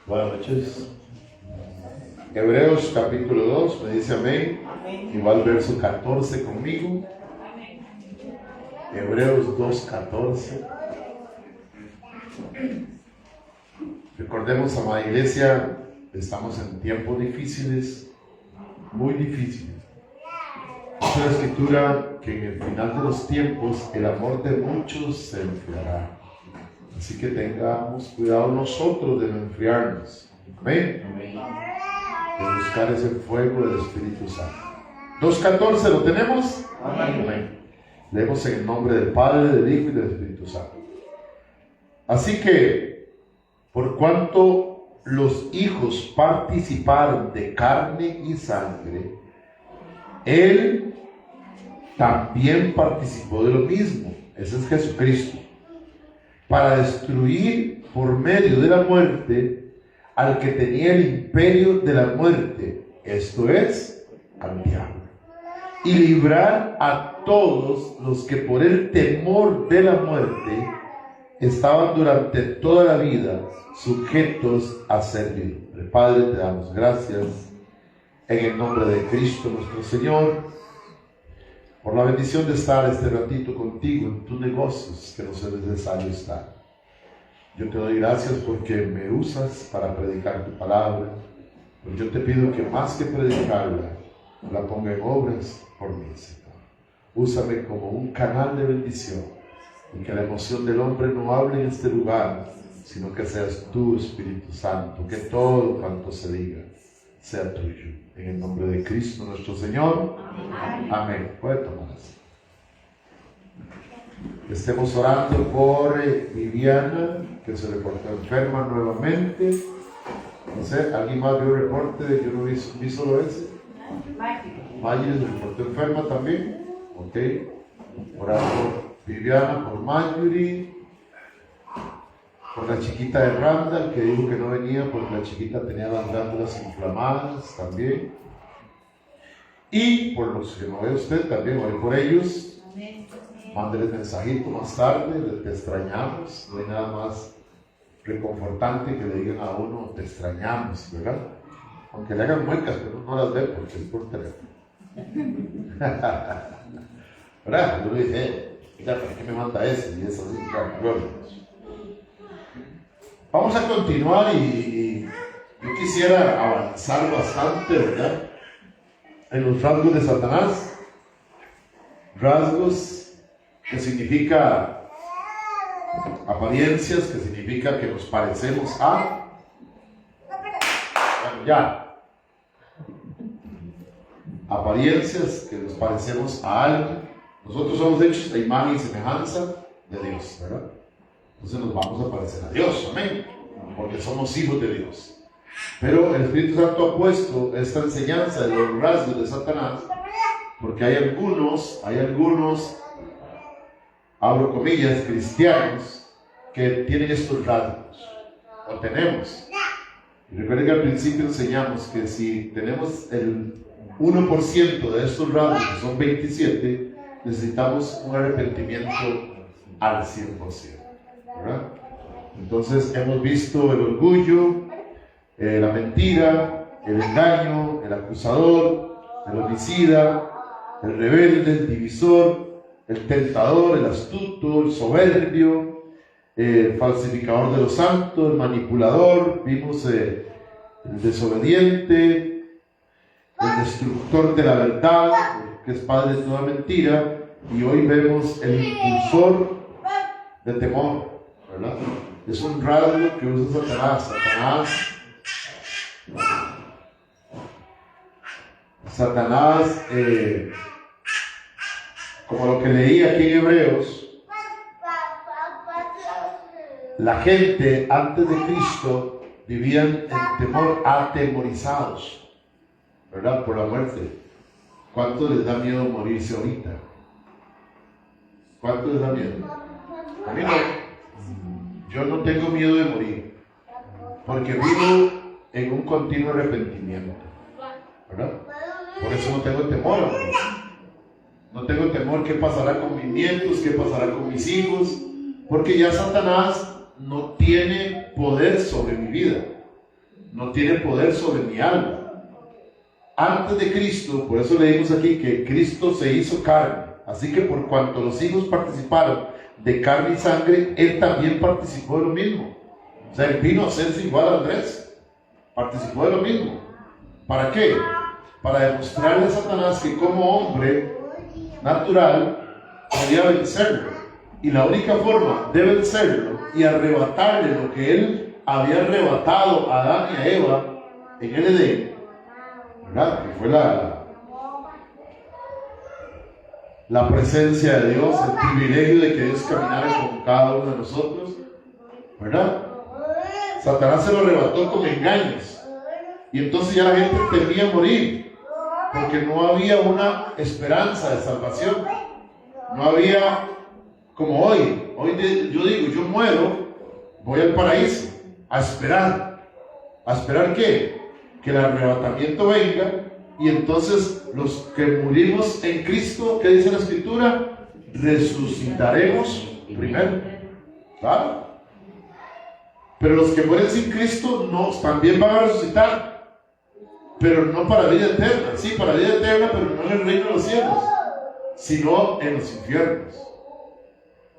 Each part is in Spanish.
Buenas noches. Hebreos capítulo 2, me dice amén. Igual verso 14 conmigo. Hebreos 2:14. Recordemos, amada iglesia, estamos en tiempos difíciles, muy difíciles. Dice la escritura que en el final de los tiempos el amor de muchos se enfriará. Así que tengamos cuidado nosotros de no enfriarnos. Amén. De buscar ese fuego del Espíritu Santo. 2:14, ¿lo tenemos? Amén. Leemos en el nombre del Padre, del Hijo y del Espíritu Santo. Así que, por cuanto los hijos participaron de carne y sangre, Él también participó de lo mismo. Ese es Jesucristo. Para destruir por medio de la muerte al que tenía el imperio de la muerte, esto es, al diablo, y librar a todos los que por el temor de la muerte estaban durante toda la vida sujetos a servidumbre. Padre, te damos gracias en el nombre de Cristo nuestro Señor, por la bendición de estar este ratito contigo en tus negocios que nos es necesario estar. Yo te doy gracias porque me usas para predicar tu palabra, pero yo te pido que más que predicarla, la ponga en obras por mí, Señor. Úsame como un canal de bendición y que la emoción del hombre no hable en este lugar, sino que seas tú, Espíritu Santo, que todo cuanto se diga sea tuyo. En el nombre de Cristo nuestro Señor. Amén. Amén. Puede tomar así. Estemos orando por Viviana, que se reportó enferma nuevamente. No sé, ¿alguien más vio el reporte? Yo no vi solo ese. Mayri se reportó enferma también. Ok. Orar por Viviana, por Mayri, por la chiquita de Randall, que dijo que no venía porque la chiquita tenía las glándulas inflamadas también. Y por los que no ve usted, también ore por ellos. Mándeles mensajito más tarde, te extrañamos. No hay nada más reconfortante que le digan a uno, te extrañamos, ¿verdad? Aunque le hagan muecas, pero no las ve porque es por teléfono. ¿Verdad? Yo le dije, mira, ¿para qué me manda ese? Y eso así, claro. Vamos a continuar y yo quisiera avanzar bastante, ¿verdad? En los rasgos de Satanás. Rasgos que significa apariencias, que significa que nos parecemos a... Bueno, ya. Apariencias que nos parecemos a alguien. Nosotros somos hechos a imagen y semejanza de Dios, ¿verdad? Entonces nos vamos a parecer a Dios, amén, porque somos hijos de Dios. Pero el Espíritu Santo ha puesto esta enseñanza de los rasgos de Satanás, porque hay algunos, abro comillas, cristianos, que tienen estos rasgos, o tenemos. Y recuerden que al principio enseñamos que si tenemos el 1% de estos rasgos, que son 27, necesitamos un arrepentimiento al 100%, ¿verdad? Entonces hemos visto el orgullo, la mentira, el engaño, el acusador, el homicida, el rebelde, el divisor, el tentador, el astuto, el soberbio, el falsificador de lo santo, el manipulador, vimos el desobediente, el destructor de la verdad, que es padre de toda mentira, y hoy vemos el impulsor de temor, ¿verdad? Es un rasgo que usa Satanás, como lo que leí aquí en Hebreos, la gente antes de Cristo vivían en temor, atemorizados, ¿verdad? Por la muerte. ¿Cuánto les da miedo morirse ahorita? ¿Cuánto les da miedo? A mí no. Yo no tengo miedo de morir, porque vivo en un continuo arrepentimiento, ¿verdad? Por eso no tengo temor, no tengo temor qué pasará con mis nietos, qué pasará con mis hijos, Porque ya Satanás no tiene poder sobre mi vida, no tiene poder sobre mi alma. Antes de Cristo, por eso leímos aquí que Cristo se hizo carne, así que por cuanto los hijos participaron de carne y sangre, Él también participó de lo mismo. O sea, Él vino a hacerse igual a Andrés, participó de lo mismo. ¿Para qué? Para demostrarle a Satanás que como hombre natural podía vencerlo. Y la única forma de vencerlo y arrebatarle lo que Él había arrebatado a Adán y a Eva en el Edén, ¿verdad? Que fue la presencia de Dios, el privilegio de que Dios caminara con cada uno de nosotros, ¿verdad? Satanás se lo arrebató con engaños. Y entonces ya la gente temía morir, porque no había una esperanza de salvación. No había, como hoy yo digo, yo muero, voy al paraíso, a esperar. ¿A esperar qué? Que el arrebatamiento venga, y entonces los que murimos en Cristo, ¿qué dice la Escritura? Resucitaremos primero. ¿Claro? Pero los que mueren sin Cristo también van a resucitar, pero no para vida eterna. Sí, para vida eterna, pero no en el reino de los cielos, sino en los infiernos.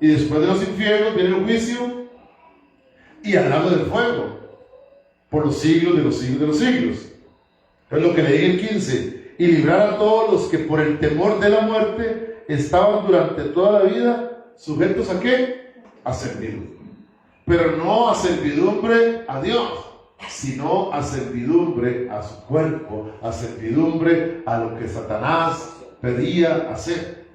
Y después de los infiernos viene el juicio y al lago del fuego por los siglos de los siglos de los siglos. Es lo que leí en el 15: y librar a todos los que por el temor de la muerte estaban durante toda la vida sujetos ¿a qué? A servidumbre. Pero no a servidumbre a Dios, sino a servidumbre a su cuerpo, a servidumbre a lo que Satanás pedía hacer.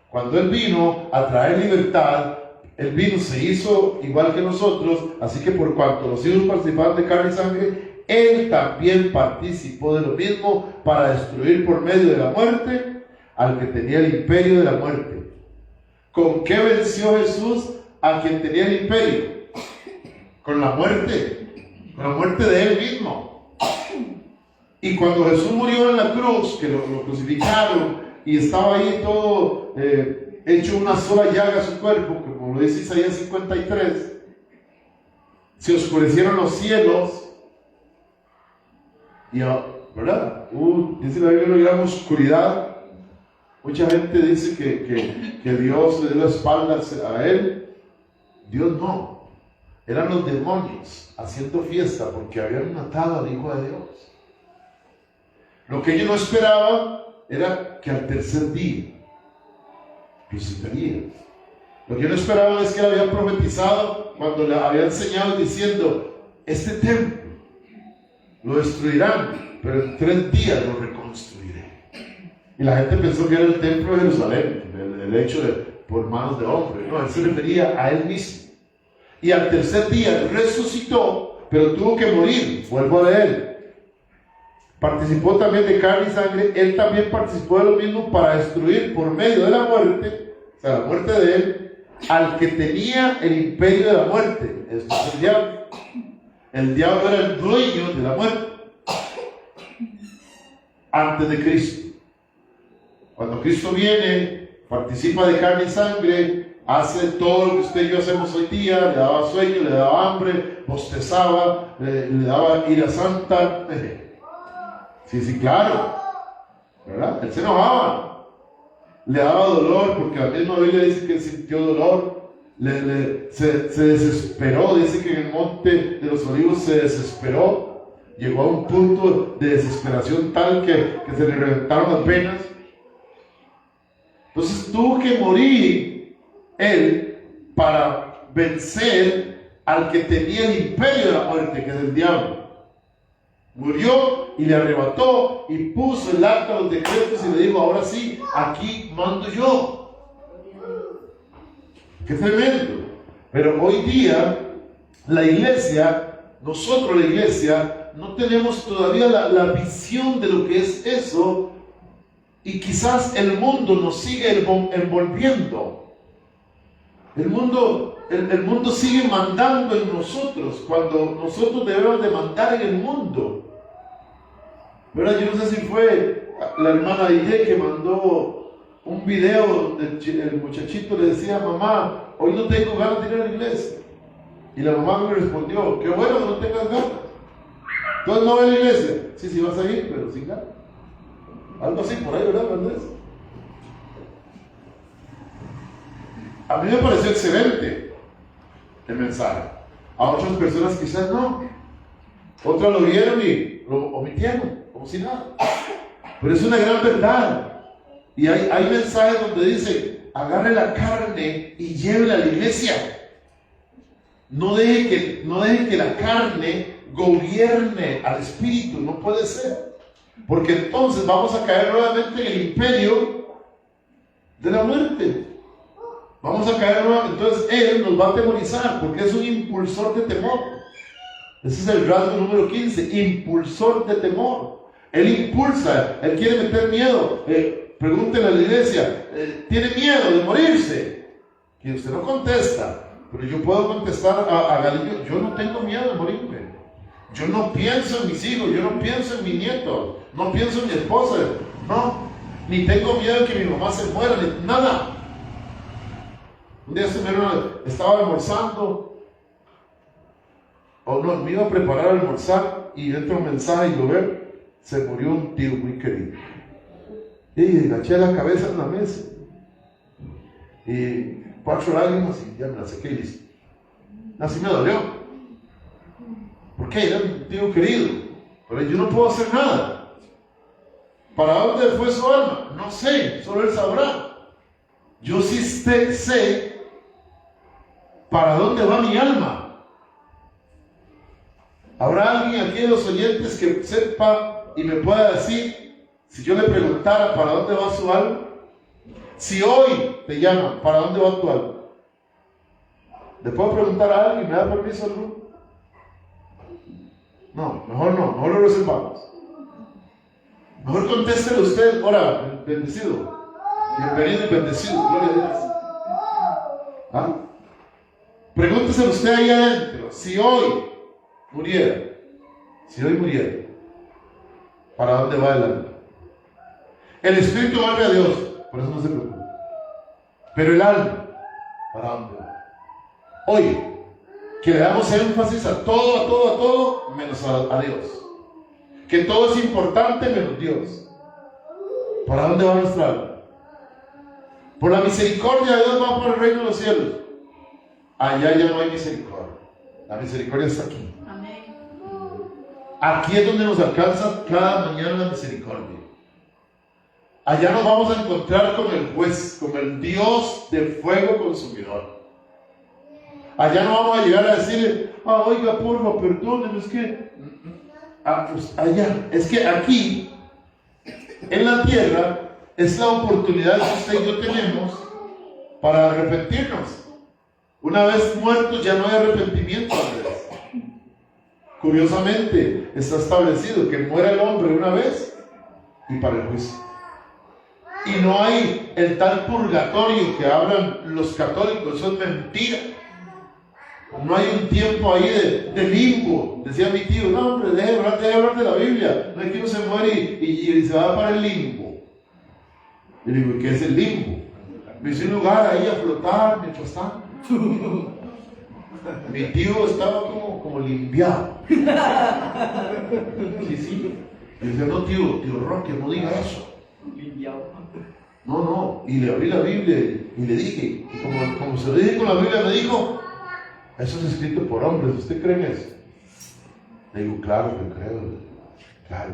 Cuando Él vino a traer libertad, Él vino, se hizo igual que nosotros, así que por cuanto los hijos participaban de carne y sangre, Él también participó de lo mismo para destruir por medio de la muerte al que tenía el imperio de la muerte. ¿Con qué venció Jesús a quien tenía el imperio? Con la muerte de Él mismo. Y cuando Jesús murió en la cruz, que lo crucificaron, y estaba ahí todo hecho una sola llaga a su cuerpo, que como lo dice Isaías 53, se oscurecieron los cielos, y, ¿verdad? Dice la Biblia, una gran oscuridad. Mucha gente dice que Dios le dio la espalda a Él. Dios no. Eran los demonios haciendo fiesta porque habían matado al Hijo de Dios. Lo que ellos no esperaban era que al tercer día resucitaría. Lo que ellos no esperaban es que él había profetizado cuando le había enseñado diciendo: este templo lo destruirán, pero en 3 días lo reconstruiré. Y la gente pensó que era el templo de Jerusalén, el hecho por manos de hombres. No, él se refería a él mismo. Y al tercer día resucitó, pero tuvo que morir. Vuelvo a leer. Participó también de carne y sangre. Él también participó de lo mismo para destruir por medio de la muerte, o sea, la muerte de él, al que tenía el imperio de la muerte. Esto es el diablo. El diablo era el dueño de la muerte antes de Cristo. Cuando Cristo viene, participa de carne y sangre, hace todo lo que usted y yo hacemos hoy día. Le daba sueño, le daba hambre, bostezaba, le daba ira santa. Sí, claro, ¿verdad? Él se enojaba, le daba dolor, porque la misma Biblia dice que él sintió dolor, se desesperó. Dice que en el monte de los olivos se desesperó, llegó a un punto de desesperación tal que se le reventaron las venas. Entonces tuvo que morir él para vencer al que tenía el imperio de la muerte, que es el diablo. Murió y le arrebató y puso el acta de los decretos y le dijo: ahora sí, aquí mando yo. ¡Qué tremendo! Pero hoy día la iglesia, nosotros la iglesia, no tenemos todavía la visión de lo que es eso, y quizás el mundo nos sigue envolviendo. El mundo sigue mandando en nosotros cuando nosotros debemos de mandar en el mundo. ¿Verdad? Yo no sé si fue la hermana Aide que mandó un video donde el muchachito le decía: mamá, hoy no tengo ganas de ir a la iglesia. Y la mamá me respondió: qué bueno que no tengas ganas. Entonces no va a la iglesia. Sí, sí vas a ir, pero sin ganas. Algo así por ahí, ¿verdad, Andrés? A mí me pareció excelente el mensaje. A otras personas quizás no. Otras lo vieron y lo omitieron, como si nada. Pero es una gran verdad. Y hay mensajes donde dice: agarre la carne y llévela a la iglesia. No deje que la carne gobierne al espíritu. No puede ser. Porque entonces vamos a caer nuevamente en el imperio de la muerte. Vamos a caer nuevamente. Entonces Él nos va a atemorizar porque es un impulsor de temor. Ese es el rasgo número 15, impulsor de temor. Él impulsa, Él quiere meter miedo. Pregúntele a la iglesia: ¿tiene miedo de morirse? Que usted no contesta, pero yo puedo contestar a Galileo: yo no tengo miedo de morirme. Yo no pienso en mis hijos, yo no pienso en mis nietos, no pienso en mi esposa, no, ni tengo miedo de que mi mamá se muera, ni nada. Un día estaba almorzando, o no, me iba a preparar a almorzar y entra un mensaje y lo veo: se murió un tío muy querido. Y agaché la cabeza en la mesa y 4 lágrimas y ya me la saqué y listo. Así me dolió. ¿Por qué? Era un tío querido, pero yo no puedo hacer nada. ¿Para dónde fue su alma? No sé, solo Él sabrá. Yo sí sé para dónde va mi alma. ¿Habrá alguien aquí de los oyentes que sepa y me pueda decir, si yo le preguntara para dónde va su alma? Si hoy te llaman, ¿para dónde va tu alma? ¿Le puedo preguntar a alguien? ¿Me da permiso alguno? No, mejor lo reservamos. Mejor contéstele usted. Hola, bendecido. Bienvenido y bendecido, gloria a Dios. ¿Ah? Pregúntese usted ahí adentro: si hoy muriera, ¿para dónde va el alma? El espíritu vuelve a Dios, por eso no se preocupe. Pero el alma, ¿para dónde va? Hoy, que le damos énfasis a todo, menos a Dios. Que todo es importante menos Dios. ¿Para dónde va nuestra alma? Por la misericordia de Dios va por el reino de los cielos. Allá ya no hay misericordia. La misericordia está aquí. Amén. Aquí es donde nos alcanza cada mañana la misericordia. Allá nos vamos a encontrar con el juez, con el Dios de fuego consumidor. Allá no vamos a llegar a decirle: oiga, porfa, perdónenme, es que... pues allá, es que aquí, en la tierra, es la oportunidad que usted y yo tenemos para arrepentirnos. Una vez muertos ya no hay arrepentimiento, Andrés. Curiosamente, está establecido que muera el hombre una vez y para el juicio. Y no hay el tal purgatorio que hablan los católicos, eso es mentira. No hay un tiempo ahí de limbo. Decía mi tío: no, hombre, deje de hablar de la Biblia. No es que uno se muere y se va para el limbo. Y le digo: ¿qué es el limbo? Me hice un lugar ahí a flotar mientras tanto. Mi tío estaba como limpiado. Sí. Y dice: no, tío Roque, no diga eso. Limpiado. No. Y le abrí la Biblia y le dije, y como se lo dije con la Biblia, me dijo: eso es escrito por hombres, ¿usted cree en eso? Le digo: claro que creo, claro.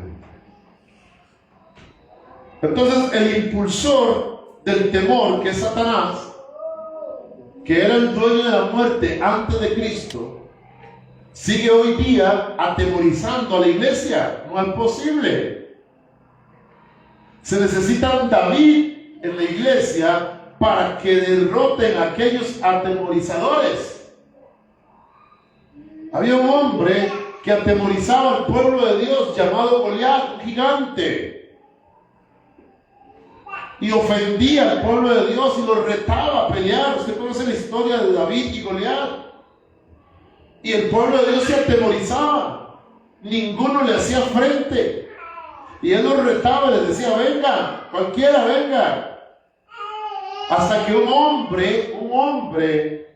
Entonces el impulsor del temor, que es Satanás, que era el dueño de la muerte antes de Cristo, sigue hoy día atemorizando a la iglesia. No es posible. Se necesita un David en la iglesia para que derroten a aquellos atemorizadores. Había un hombre que atemorizaba al pueblo de Dios llamado Goliat, un gigante. Y ofendía al pueblo de Dios y lo retaba a pelear. Usted conoce la historia de David y Goliat. Y el pueblo de Dios se atemorizaba. Ninguno le hacía frente. Y él los retaba y les decía: venga, cualquiera venga. Hasta que un hombre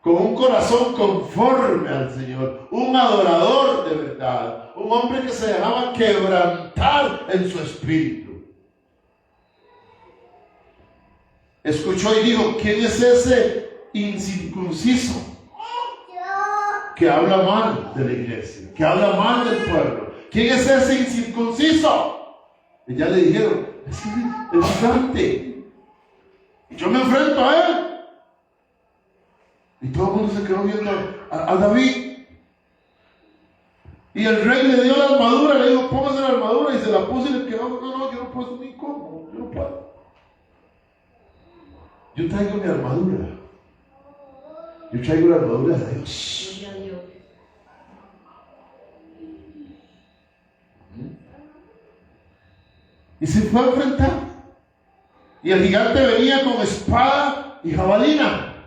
con un corazón conforme al Señor, un adorador de verdad, un hombre que se dejaba quebrantar en su espíritu, escuchó y dijo: ¿quién es ese incircunciso que habla mal de la iglesia, que habla mal del pueblo? ¿Quién es ese incircunciso? Y ya le dijeron: es el gigante. Y yo me enfrento a él. Y todo el mundo se quedó viendo a David. Y el rey le dio la armadura, le dijo: póngase la armadura, y se la puso y le quedó: no, yo no puedo, ni cómo, yo no puedo. Yo traigo mi armadura. Yo traigo la armadura de Dios. Y se fue a enfrentar. Y el gigante venía con espada y jabalina.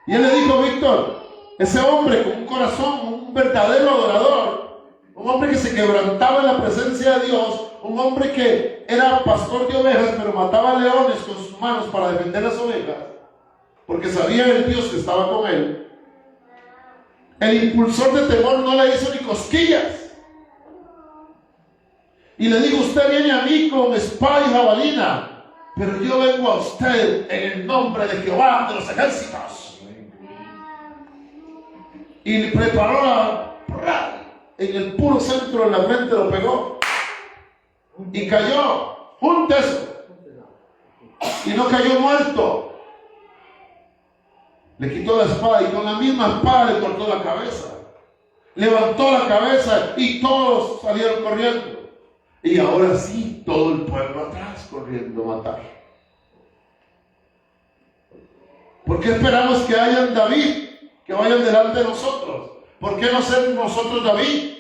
Y él le dijo: Víctor, ese hombre con un corazón, un verdadero adorador, un hombre que se quebrantaba en la presencia de Dios, un hombre que era pastor de ovejas, pero mataba leones con sus manos para defender las ovejas, porque sabía el Dios que estaba con él. El impulsor de temor no le hizo ni cosquillas. Y le digo: usted viene a mí con espada y jabalina, pero yo vengo a usted en el nombre de Jehová de los ejércitos. Y le preparó en el puro centro de la frente, lo pegó y cayó juntos, y no cayó muerto. Le quitó la espada y con la misma espada le cortó la cabeza. Levantó la cabeza y todos salieron corriendo. Y ahora sí, todo el pueblo atrás corriendo a matar. ¿Por qué esperamos que hayan David, que vayan delante de nosotros? ¿Por qué no ser nosotros David?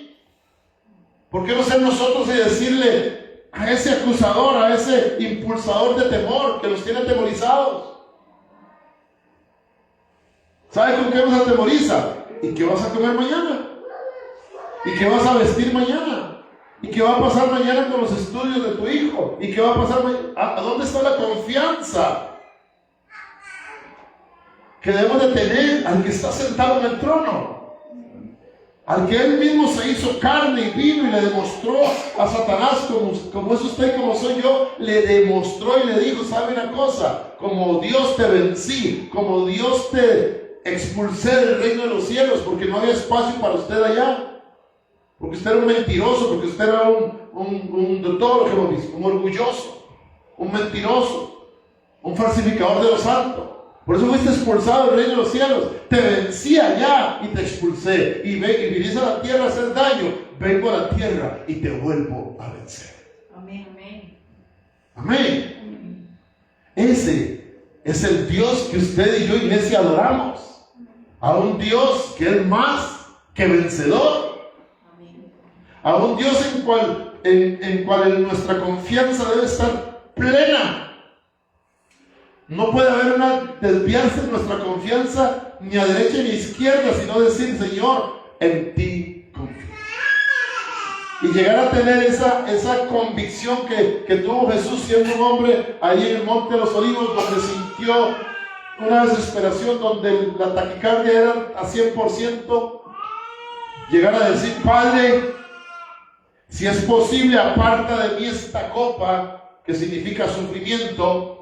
¿Por qué no ser nosotros y decirle a ese acusador, a ese impulsador de temor que los tiene atemorizados? ¿Sabes con qué nos atemoriza? ¿Y qué vas a comer mañana? ¿Y qué vas a vestir mañana? ¿Y qué va a pasar mañana con los estudios de tu hijo? ¿Y qué va a pasar mañana? ¿A dónde está la confianza que debemos de tener al que está sentado en el trono? Al que él mismo se hizo carne y vino y le demostró a Satanás, como es usted y como soy yo, le demostró y le dijo: ¿sabe una cosa? Como Dios te vencí, como Dios te expulsé del reino de los cielos, porque no había espacio para usted allá, porque usted era un mentiroso, porque usted era de todo lo que hemos visto, un orgulloso, un mentiroso, un falsificador de lo santo. Por eso fuiste expulsado del reino de los cielos. Te vencí allá y te expulsé. Y viniste a la tierra a hacer daño. Vengo a la tierra y te vuelvo a vencer. Amén, amén. Amén. Ese es el Dios que usted y yo, iglesia, adoramos. A un Dios que es más que vencedor. Amén. A un Dios en cual nuestra confianza debe estar plena. No puede haber desviarse en nuestra confianza ni a derecha ni a izquierda, sino decir: Señor, en ti confío. Y llegar a tener esa convicción que tuvo Jesús siendo un hombre ahí en el Monte de los Olivos, donde sintió una desesperación, donde la taquicardia era a 100%. Llegar a decir: Padre, si es posible, aparta de mí esta copa, que significa sufrimiento,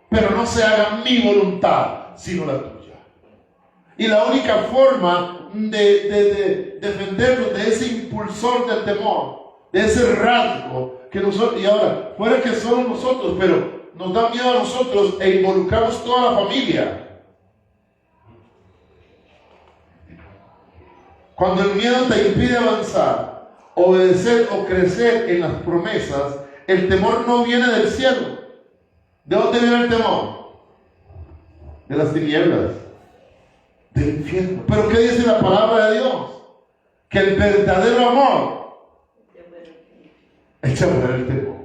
pero no se haga mi voluntad, sino la tuya. Y la única forma de defendernos de ese impulsor del temor, de ese rasgo que nosotros, y ahora, fuera que somos nosotros, pero nos da miedo a nosotros e involucramos toda la familia. Cuando el miedo te impide avanzar, obedecer o crecer en las promesas, el temor no viene del cielo. ¿De dónde viene el temor? De las tinieblas, del infierno. ¿Pero qué dice la palabra de Dios? Que el verdadero amor echa fuera el temor.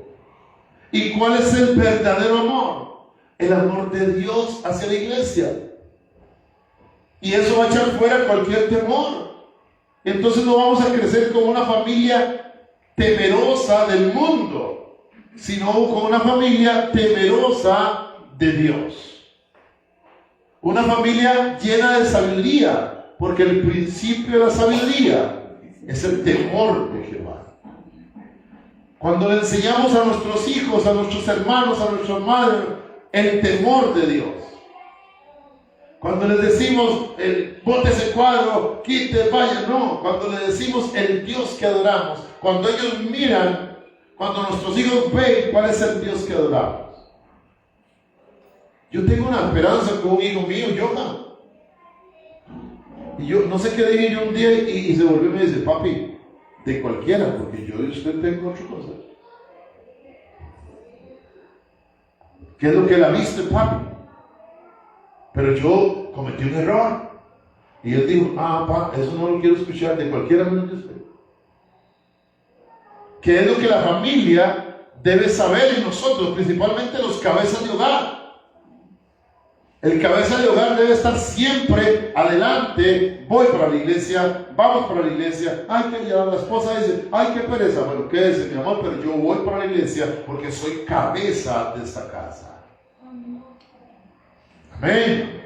¿Y cuál es el verdadero amor? El amor de Dios hacia la iglesia. Y eso va a echar fuera cualquier temor. Entonces no vamos a crecer como una familia temerosa del mundo, sino con una familia temerosa de Dios. Una familia llena de sabiduría, porque el principio de la sabiduría es el temor de Jehová. Cuando le enseñamos a nuestros hijos, a nuestros hermanos, a nuestras madres, el temor de Dios. Cuando les decimos, bote ese cuadro, quite, vaya, no. Cuando le decimos el Dios que adoramos, cuando ellos miran, cuando nuestros hijos ven cuál es el Dios que adoramos. Yo tengo una esperanza con un hijo mío, Johan. Y yo no sé qué dije yo un día y se volvió y me dice, papi, de cualquiera, porque yo de usted tengo otra cosa. ¿Qué es lo que él ha visto, papi? Pero yo cometí un error. Y él dijo, papá, eso no lo quiero escuchar de cualquiera menos de usted. ¿Qué es lo que la familia debe saber en nosotros, principalmente los cabezas de hogar? El cabeza de hogar debe estar siempre adelante. Voy para la iglesia, vamos para la iglesia. Ay, que ya la esposa dice, ay, qué pereza. Bueno, quédese, mi amor, pero yo voy para la iglesia porque soy cabeza de esta casa. Amén.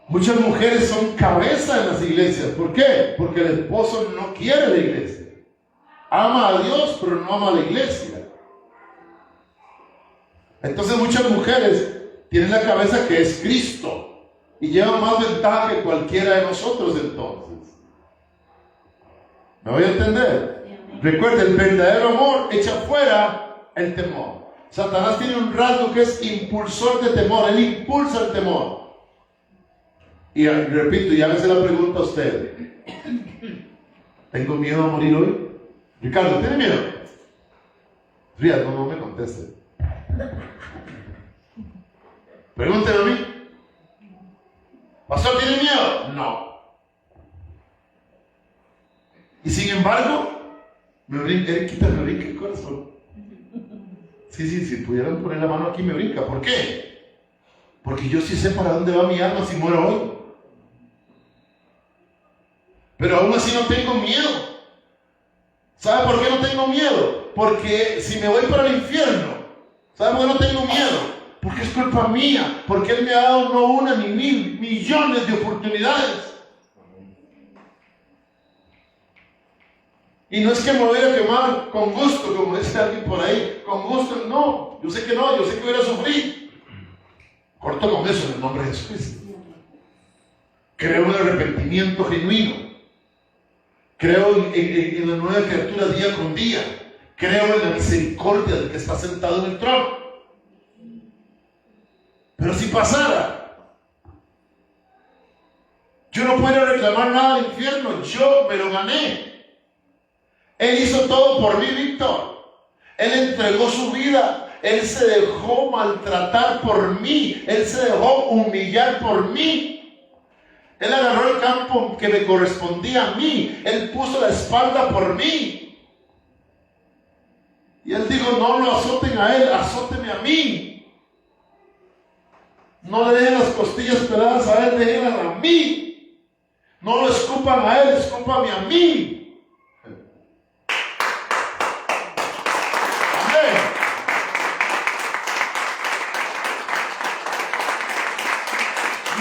Muchas mujeres son cabeza en las iglesias. ¿Por qué? Porque el esposo no quiere la iglesia. Ama a Dios, pero no ama a la iglesia. Entonces muchas mujeres tienen la cabeza que es Cristo y llevan más ventaja que cualquiera de nosotros entonces. ¿Me voy a entender? Recuerda, el verdadero amor echa fuera el temor. Satanás tiene un rasgo que es impulsor de temor. Él impulsa el temor. Y repito, y hágase la pregunta a usted. ¿Tengo miedo a morir hoy? Ricardo, ¿tiene miedo? Rías, no me conteste. Pregúnteme a mí. ¿Pastor, tiene miedo? No. Y sin embargo, me brinca el corazón. Sí, si pudieran poner la mano aquí me brinca. ¿Por qué? Porque yo sí sé para dónde va mi alma si muero hoy. Pero aún así no tengo miedo. ¿Sabe por qué no tengo miedo? Porque si me voy para el infierno, ¿sabe por qué no tengo miedo? Porque es culpa mía, porque Él me ha dado no una ni mil, millones de oportunidades. Y no es que me voy a quemar con gusto, como dice alguien por ahí, con gusto, no, yo sé que no, yo sé que voy a sufrir. Corto con eso en el nombre de Jesucristo. Creo en el arrepentimiento genuino. Creo en la nueva criatura día con día. Creo en la misericordia del que está sentado en el trono. Pero si pasara, yo no puedo reclamar nada al infierno, yo me lo gané. Él hizo todo por mí, Víctor. Él entregó su vida, Él se dejó maltratar por mí, Él se dejó humillar por mí. Él agarró el campo que me correspondía a mí, Él puso la espalda por mí. Y Él dijo, no lo azoten a Él, azótenme a mí. No le dejen las costillas peladas a Él, déjenlas a mí. No lo escupan a Él, escúpame a mí. Amén.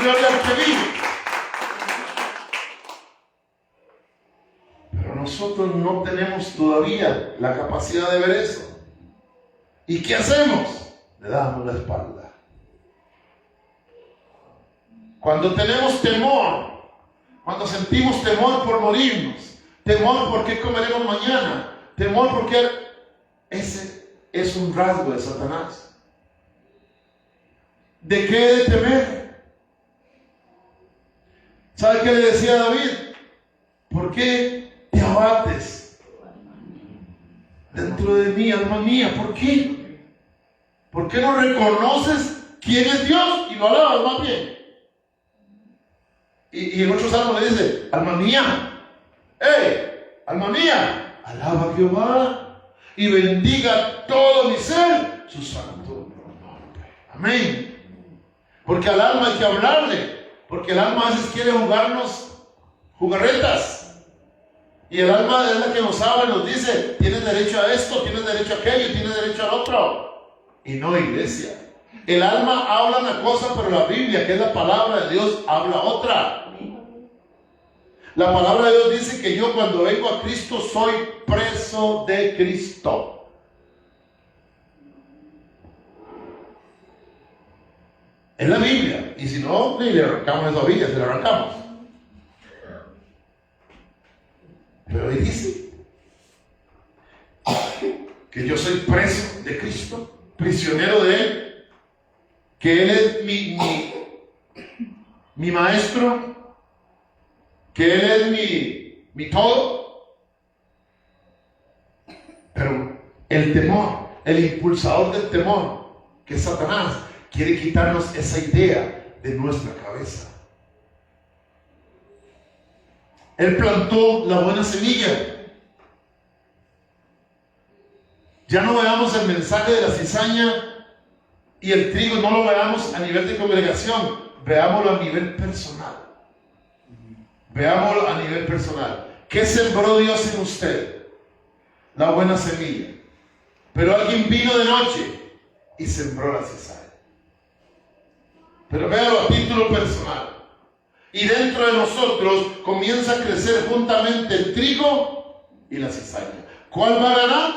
Gloria al que vive. Pero nosotros no tenemos todavía la capacidad de ver eso. ¿Y qué hacemos? Le damos la espalda. Cuando tenemos temor, cuando sentimos temor por morirnos, temor por qué comeremos mañana, temor porque ese es un rasgo de Satanás. ¿De qué he de temer? ¿Sabe qué le decía a David? ¿Por qué te abates dentro de mí, alma mía? ¿Por qué? ¿Por qué no reconoces quién es Dios y lo alabas más bien? Y en otro salmo le dice, alma mía, alma mía, alaba a Jehová y bendiga todo mi ser su santo nombre. Amén. Porque al alma hay que hablarle, porque el alma a veces quiere jugarnos jugarretas Y el alma es la que nos habla y nos dice, tienes derecho a esto, tienes derecho a aquello, tienes derecho al otro. Y no, iglesia. El alma habla una cosa, pero la Biblia, que es la palabra de Dios, habla otra. La palabra de Dios dice que yo cuando vengo a Cristo soy preso de Cristo. Es la Biblia. Y si no, le arrancamos esa Biblia, se la arrancamos. Pero ahí dice que yo soy preso de Cristo, prisionero de Él, que Él es mi maestro, que Él es mi todo. Pero el temor, el impulsador del temor, que es Satanás, quiere quitarnos esa idea de nuestra cabeza. Él plantó la buena semilla. Ya no veamos el mensaje de la cizaña y el trigo, no lo veamos a nivel de congregación, veámoslo a nivel personal. Veámoslo a nivel personal. ¿Qué sembró Dios en usted? La buena semilla. Pero alguien vino de noche y sembró la cizaña. Pero véalo a título personal. Y dentro de nosotros comienza a crecer juntamente el trigo y la cizaña. ¿Cuál va a ganar?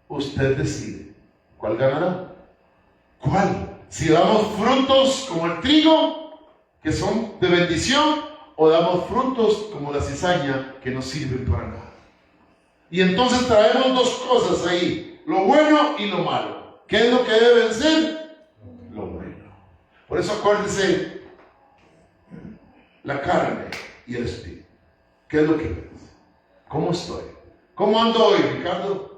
Usted decide. ¿Cuál ganará? ¿Cuál? Si damos frutos como el trigo, que son de bendición, o damos frutos como la cizaña, que no sirven para nada. Y entonces traemos dos cosas ahí, lo bueno y lo malo. ¿Qué es lo que debe vencer? Lo bueno. Por eso acuérdense, la carne y el espíritu. ¿Qué es lo que vence? ¿Cómo estoy? ¿Cómo ando hoy, Ricardo?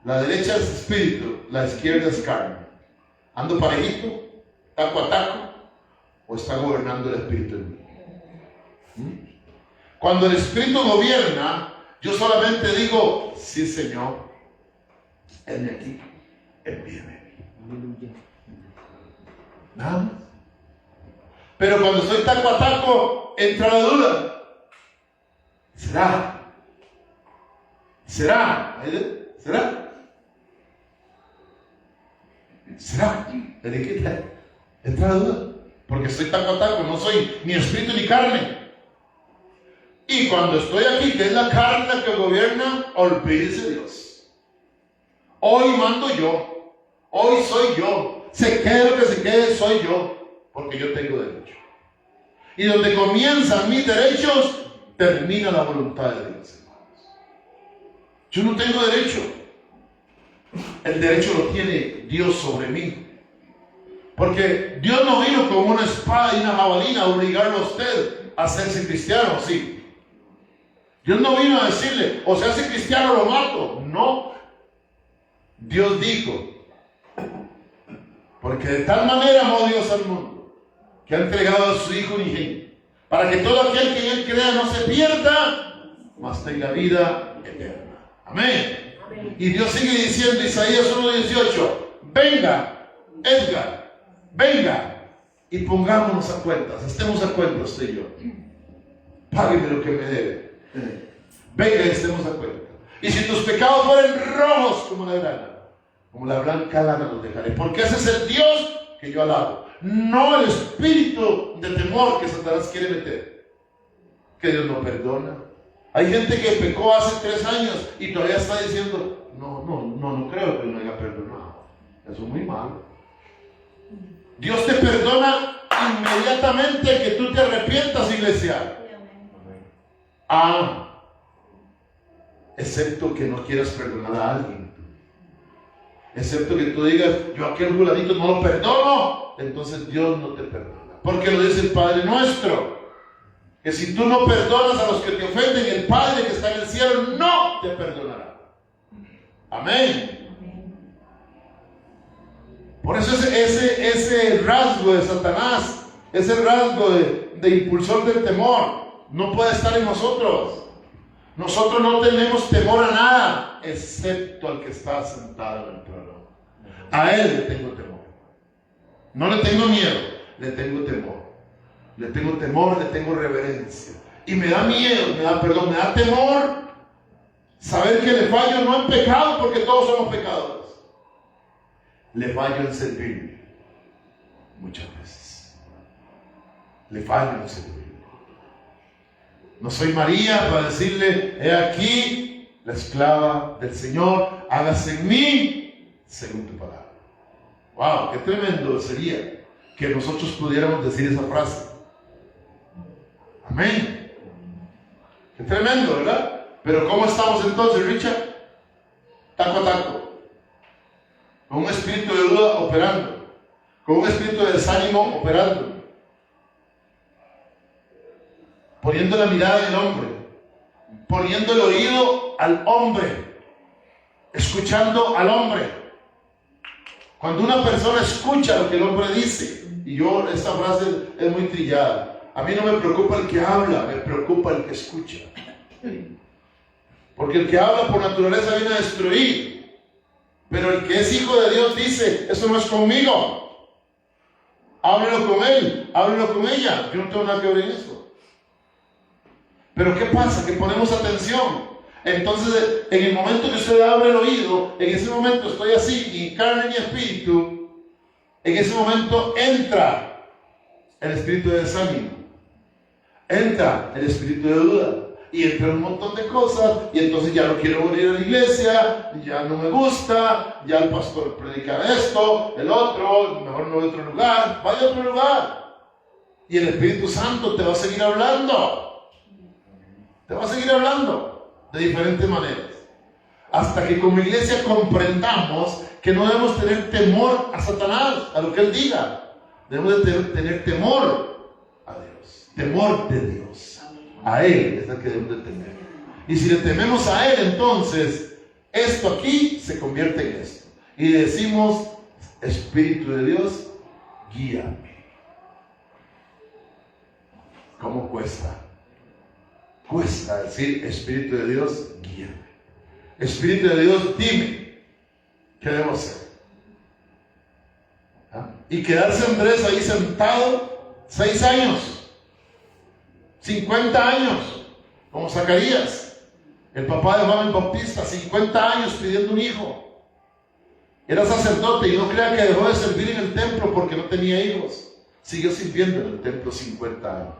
La derecha es espíritu, la izquierda es carne. ¿Ando parejito, taco a taco, o está gobernando el espíritu en mí? Cuando el espíritu gobierna, yo solamente digo, sí, Señor, heme aquí, envíame. Nada más. Pero cuando estoy taco a taco, entra la duda. ¿Será? ¿Será? ¿Será? ¿Será? Entra la duda. Porque estoy taco a taco, no soy ni espíritu ni carne. Y cuando estoy aquí, que es la carne la que gobierna, olvídese Dios. Hoy mando yo. Hoy soy yo. Se quede lo que se quede, soy yo. Porque yo tengo derecho. Y donde comienzan mis derechos, termina la voluntad de Dios, hermanos. Yo no tengo derecho. El derecho lo tiene Dios sobre mí. Porque Dios no vino con una espada y una jabalina a obligarlo a usted a hacerse cristiano, sí. Dios no vino a decirle, o se hace cristiano o lo mato. No. Dios dijo, porque de tal manera amó Dios al mundo, que ha entregado a su Hijo unigénito, para que todo aquel que en Él crea no se pierda, mas tenga vida eterna. Amén. Amén. Y Dios sigue diciendo, Isaías 1:18, venga, Edgar, venga, y pongámonos a cuentas, estemos a cuentas usted y yo. Págueme lo que me debe. Venga y estemos a cuentas. Y si tus pecados fueren rojos como la grana, como la blanca lana los dejaré. Porque ese es el Dios que yo alabo. No el espíritu de temor que Satanás quiere meter. Que Dios no perdona. Hay gente que pecó hace 3 años y todavía está diciendo, no creo que no haya perdonado. Eso es muy malo. Dios te perdona inmediatamente que tú te arrepientas, iglesia. Excepto que no quieras perdonar a alguien. Excepto que tú digas, yo a aquel fulanito no lo perdono, entonces Dios no te perdona. Porque lo dice el Padre nuestro, que si tú no perdonas a los que te ofenden, el Padre que está en el cielo no te perdonará. Amén. Por eso ese rasgo de Satanás, ese rasgo de impulsor del temor, no puede estar en nosotros. Nosotros no tenemos temor a nada, excepto al que está sentado en el trono. A Él le tengo temor. No le tengo miedo, le tengo temor. Le tengo temor, le tengo reverencia. Y me da miedo, me da temor saber que le fallo no en pecado, porque todos somos pecadores. Le fallo en servirle muchas veces. Le fallo en servirle. No soy María para decirle, he aquí la esclava del Señor, hágase en mí según tu palabra. Wow, qué tremendo sería que nosotros pudiéramos decir esa frase. Amén. Qué tremendo, ¿verdad? Pero ¿cómo estamos entonces, Richard? Taco a taco. Con un espíritu de duda operando. Con un espíritu de desánimo operando. Poniendo la mirada en el hombre. Poniendo el oído al hombre. Escuchando al hombre. Cuando una persona escucha lo que el hombre dice, y yo, esta frase es muy trillada. A mí no me preocupa el que habla, me preocupa el que escucha. Porque el que habla por naturaleza viene a destruir. Pero el que es hijo de Dios dice, eso no es conmigo. Háblelo con él, háblelo con ella. Yo no tengo nada que ver en eso. Pero ¿qué pasa? Que ponemos atención. Entonces, en el momento que usted abre el oído, en ese momento estoy así, y carne y espíritu, en ese momento entra el espíritu de desánimo. Entra el espíritu de duda. Y entra un montón de cosas, y entonces ya no quiero venir a la iglesia, ya no me gusta, ya el pastor predica esto, el otro, mejor no voy a otro lugar, vaya a otro lugar. Y el Espíritu Santo te va a seguir hablando. Te va a seguir hablando de diferentes maneras. Hasta que como iglesia comprendamos que no debemos tener temor a Satanás, a lo que él diga. Debemos de tener temor a Dios, temor de Dios. A Él es el que debemos de temer. Y si le tememos a Él, entonces esto aquí se convierte en esto. Y decimos, Espíritu de Dios, guíame. ¿Cómo cuesta? Cuesta decir, Espíritu de Dios, guíame. Espíritu de Dios, dime, ¿qué debo hacer? ¿Ah? Y quedarse Andrés ahí sentado 6 años. 50 años, como Zacarías, el papá de Juan el Bautista, 50 años pidiendo un hijo. Era sacerdote y no crea que dejó de servir en el templo porque no tenía hijos. Siguió sirviendo en el templo 50 años.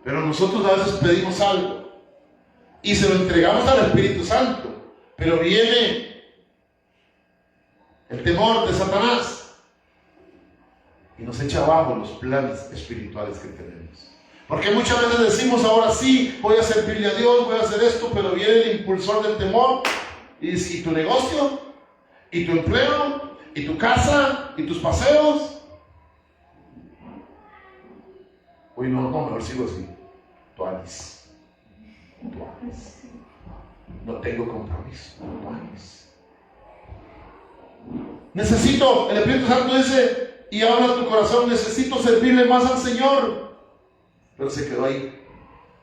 Pero nosotros a veces pedimos algo y se lo entregamos al Espíritu Santo, pero viene el temor de Satanás y nos echa abajo los planes espirituales que tenemos. Porque muchas veces decimos, ahora sí, voy a servirle a Dios, voy a hacer esto, pero viene el impulsor del temor y dice, ¿y tu negocio? ¿Y tu empleo? ¿Y tu casa? ¿Y tus paseos? Uy, no, mejor sigo así. Tuanis. No tengo compromiso. Tuanis. Necesito, el Espíritu Santo dice, y habla a tu corazón, necesito servirle más al Señor. Pero se quedó ahí.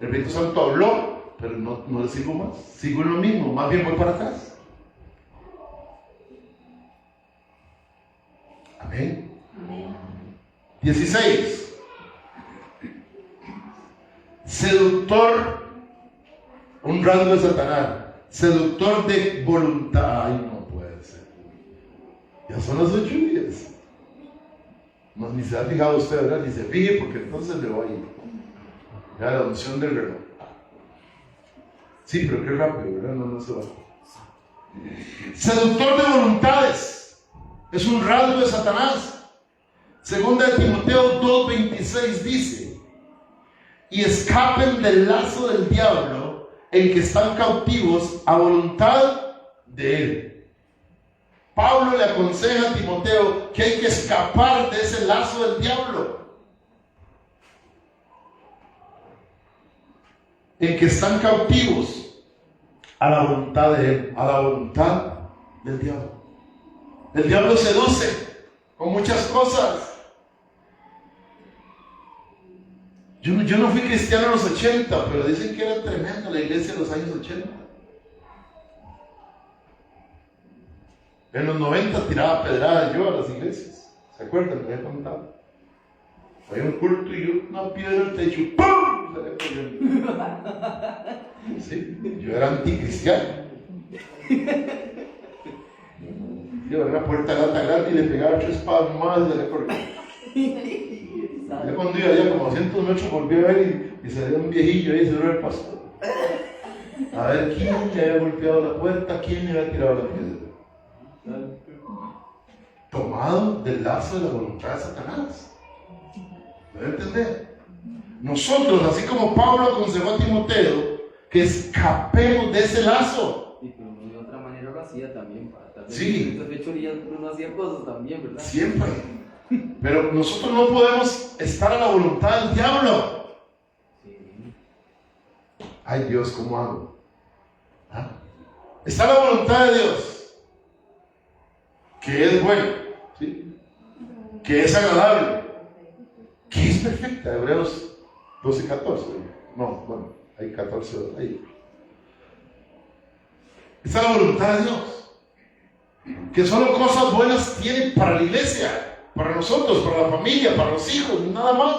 El Espíritu Santo habló, pero no le sigo más. Sigo en lo mismo, más bien voy para atrás. Amén. Amén. 16. Seductor, un rasgo de Satanás. Seductor de voluntad. Ay, no puede ser. Ya son las 8:10. No, ni se ha fijado usted, ¿verdad? Ni se fije porque entonces le voy a ir. Ya la unción del reloj. Sí, pero qué rápido, ¿verdad? No se va. Seductor de voluntades. Es un rasgo de Satanás. Segunda de Timoteo 2:26 dice: y escapen del lazo del diablo en que están cautivos a voluntad de él. Pablo le aconseja a Timoteo que hay que escapar de ese lazo del diablo, en que están cautivos a la voluntad de él, a la voluntad del diablo. El diablo seduce con muchas cosas. Yo no fui cristiano en los 80, pero dicen que era tremenda la iglesia en los años 80. En los 90 tiraba pedradas yo a las iglesias. ¿Se acuerdan? Me había contado. Hay un culto y yo, una piedra en el techo, ¡pum! Salía corriendo. Sí, yo era anticristiano. Yo abría una puerta lata grande y le pegaba 3 palos más y salía corriendo. Ya cuando iba allá como a 200 metros volví a ver y salía un viejillo ahí, se era el pastor. A ver quién le había golpeado la puerta, quién le había tirado la piedra. Tomado del lazo de la voluntad de Satanás. ¿Me entender? Nosotros, así como Pablo aconsejó a Timoteo, que escapemos de ese lazo. Y pero de otra manera lo hacía también, para Sí. estas fechorías uno hacía cosas también, ¿verdad? Siempre. Pero nosotros no podemos estar a la voluntad del diablo. Sí. Ay Dios, ¿cómo hago? ¿Ah? Está la voluntad de Dios, que es buena, ¿sí? Que es agradable, que es perfecta. Hebreos 12, 14. No, bueno, hay 14 ahí. Está la voluntad de Dios, que solo cosas buenas tiene para la iglesia, para nosotros, para la familia, para los hijos, nada más.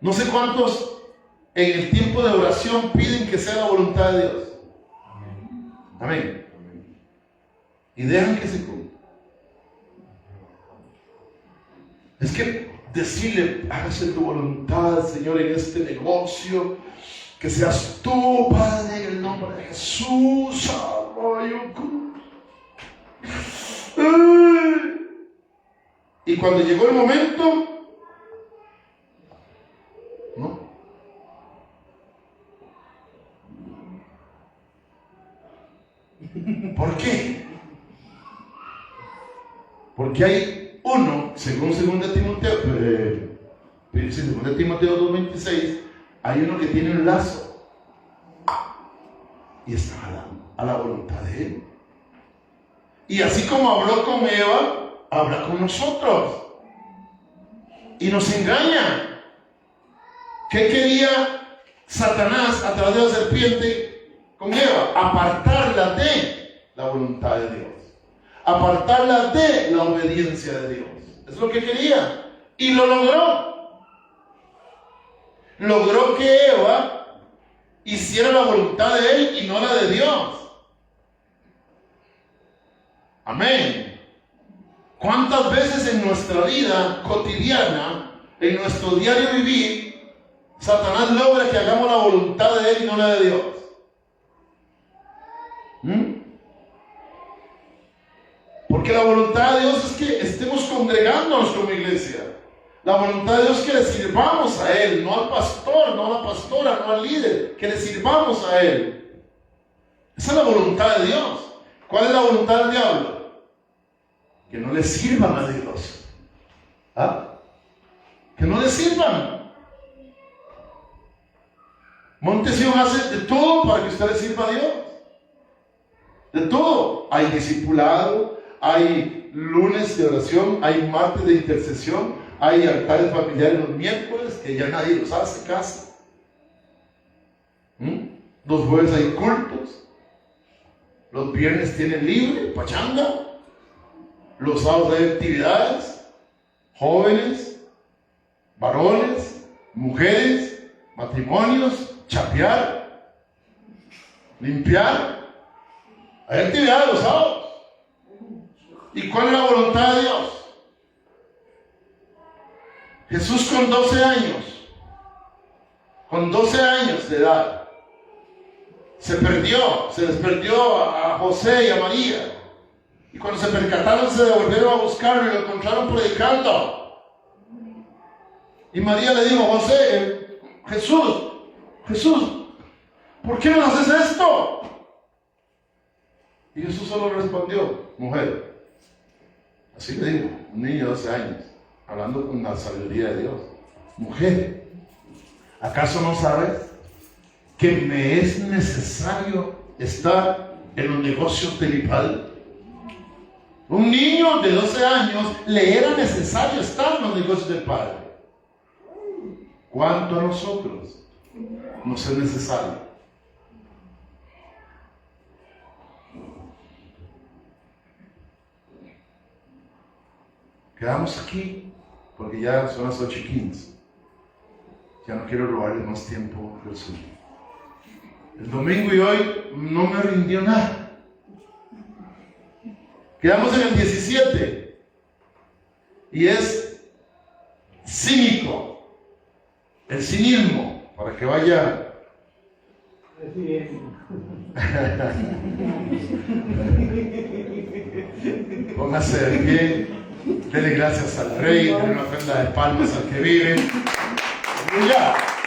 No sé cuántos en el tiempo de oración piden que sea la voluntad de Dios. Amén. Y dejan que se cumpla. Es que decirle, hágase tu voluntad, Señor, en este negocio, que seas tú, Padre, en el nombre de Jesús. Y cuando llegó el momento, no. ¿Por qué? Porque hay uno, según 2 Timoteo, 2 Timoteo 2:26, hay uno que tiene un lazo y está a la voluntad de él. Y así como habló con Eva, habla con nosotros y nos engaña. ¿Qué quería Satanás a través de la serpiente con Eva? Apartarla de la voluntad de Dios, apartarla de la obediencia de Dios. Es lo que quería y lo logró. Logró que Eva hiciera la voluntad de él y no la de Dios. Amén. ¿Cuántas veces en nuestra vida cotidiana, en nuestro diario vivir, Satanás logra que hagamos la voluntad de él y no la de Dios? Porque la voluntad de Dios es que estemos congregándonos como iglesia. La voluntad de Dios es que le sirvamos a Él, no al pastor, no a la pastora, no al líder, que le sirvamos a Él. Esa es la voluntad de Dios. ¿Cuál es la voluntad del diablo? Que no le sirvan a Dios. ¿Ah? Que no le sirvan. Montesión hace de todo para que usted le sirva a Dios. De todo. Hay discipulado, hay lunes de oración, hay martes de intercesión, hay altares familiares los miércoles, que ya nadie los hace casi. Los jueves hay cultos. Los viernes tienen libre, pachanga. Los sábados hay actividades. Jóvenes, varones, mujeres, matrimonios, chapear, limpiar. Hay actividades los sábados. ¿Y cuál es la voluntad de Dios? Jesús con 12 años de edad, se les perdió a José y a María. Y cuando se percataron, se devolvieron a buscarlo y lo encontraron predicando. Y María le dijo, Jesús, ¿por qué no haces esto? Y Jesús solo respondió, mujer, así le dijo, un niño de 12 años, hablando con la sabiduría de Dios, mujer, ¿acaso no sabes que me es necesario estar en los negocios de mi padre? Un niño de 12 años le era necesario estar en los negocios del Padre. ¿Cuánto a nosotros nos es necesario? Quedamos aquí porque ya son las 8:15. Ya no quiero robarles más tiempo del suyo. El domingo y hoy no me rindió nada. Quedamos en el 17 y es cínico, el cinismo, para que vaya. Póngase de pie, dele gracias al Rey, dele una ofrenda de palmas al que vive. ¡Aleluya!